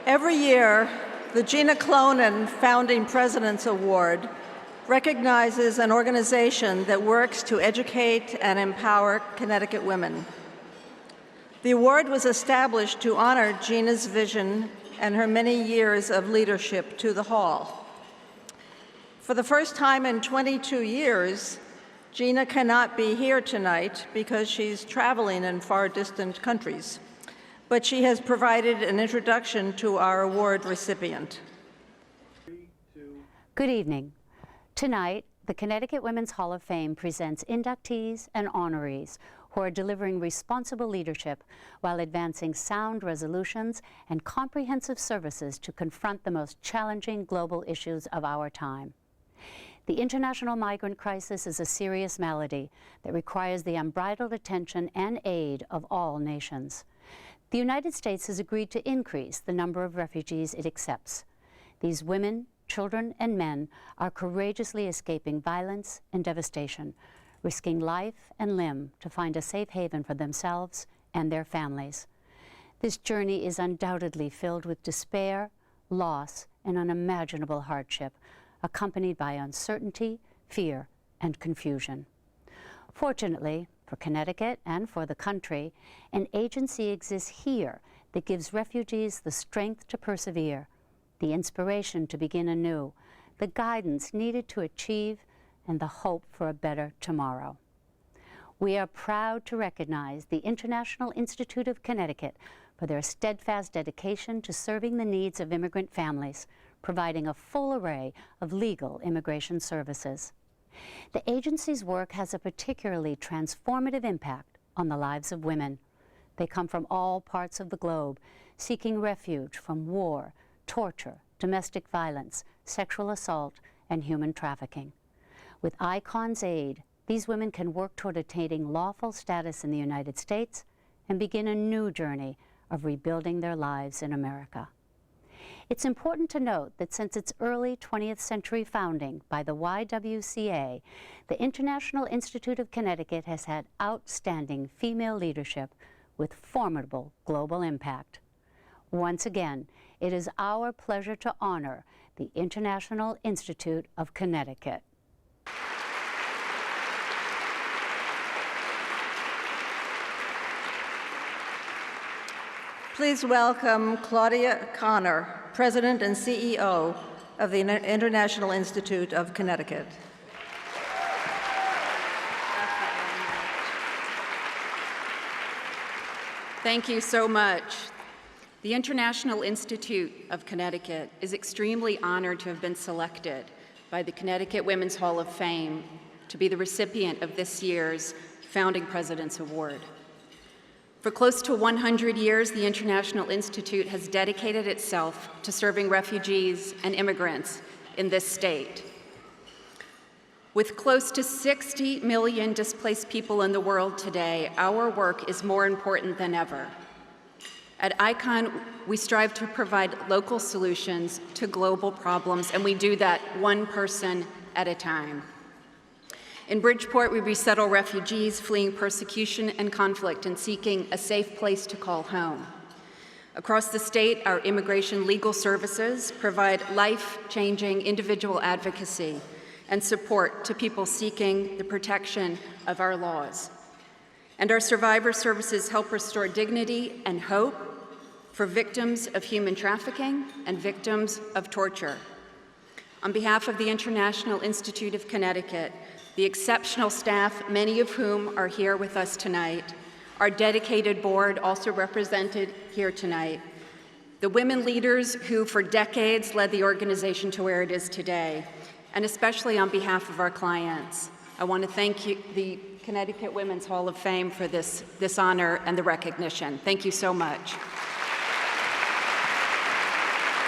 Every year, the Gina Clonan Founding President's Award recognizes an organization that works to educate and empower Connecticut women. The award was established to honor Gina's vision and her many years of leadership to the Hall. For the first time in 22 years, Gina cannot be here tonight because she's traveling in far distant countries, but she has provided an introduction to our award recipient. Good evening. Tonight, the Connecticut Women's Hall of Fame presents inductees and honorees who are delivering responsible leadership while advancing sound resolutions and comprehensive services to confront the most challenging global issues of our time. The international migrant crisis is a serious malady that requires the unbridled attention and aid of all nations. The United States has agreed to increase the number of refugees it accepts. These women, children, and men are courageously escaping violence and devastation, risking life and limb to find a safe haven for themselves and their families. This journey is undoubtedly filled with despair, loss, and unimaginable hardship, accompanied by uncertainty, fear, and confusion. Fortunately, for Connecticut and for the country, an agency exists here that gives refugees the strength to persevere, the inspiration to begin anew, the guidance needed to achieve, and the hope for a better tomorrow. We are proud to recognize the International Institute of Connecticut for their steadfast dedication to serving the needs of immigrant families, providing a full array of legal immigration services. The agency's work has a particularly transformative impact on the lives of women. They come from all parts of the globe, seeking refuge from war, torture, domestic violence, sexual assault, and human trafficking. With IICONN's aid, these women can work toward attaining lawful status in the United States and begin a new journey of rebuilding their lives in America. It's important to note that since its early 20th century founding by the YWCA, the International Institute of Connecticut has had outstanding female leadership with formidable global impact. Once again, it is our pleasure to honor the International Institute of Connecticut. Please welcome Claudia Connor, President and CEO of the International Institute of Connecticut. Thank you so much. The International Institute of Connecticut is extremely honored to have been selected by the Connecticut Women's Hall of Fame to be the recipient of this year's Founding President's Award. For close to 100 years, the International Institute has dedicated itself to serving refugees and immigrants in this state. With close to 60 million displaced people in the world today, our work is more important than ever. At IICONN, we strive to provide local solutions to global problems, and we do that one person at a time. In Bridgeport, we resettle refugees fleeing persecution and conflict and seeking a safe place to call home. Across the state, our immigration legal services provide life-changing individual advocacy and support to people seeking the protection of our laws. And our survivor services help restore dignity and hope for victims of human trafficking and victims of torture. On behalf of the International Institute of Connecticut, the exceptional staff, many of whom are here with us tonight, our dedicated board, also represented here tonight, the women leaders who for decades led the organization to where it is today, and especially on behalf of our clients, I want to thank you, the Connecticut Women's Hall of Fame, for this honor and the recognition. Thank you so much.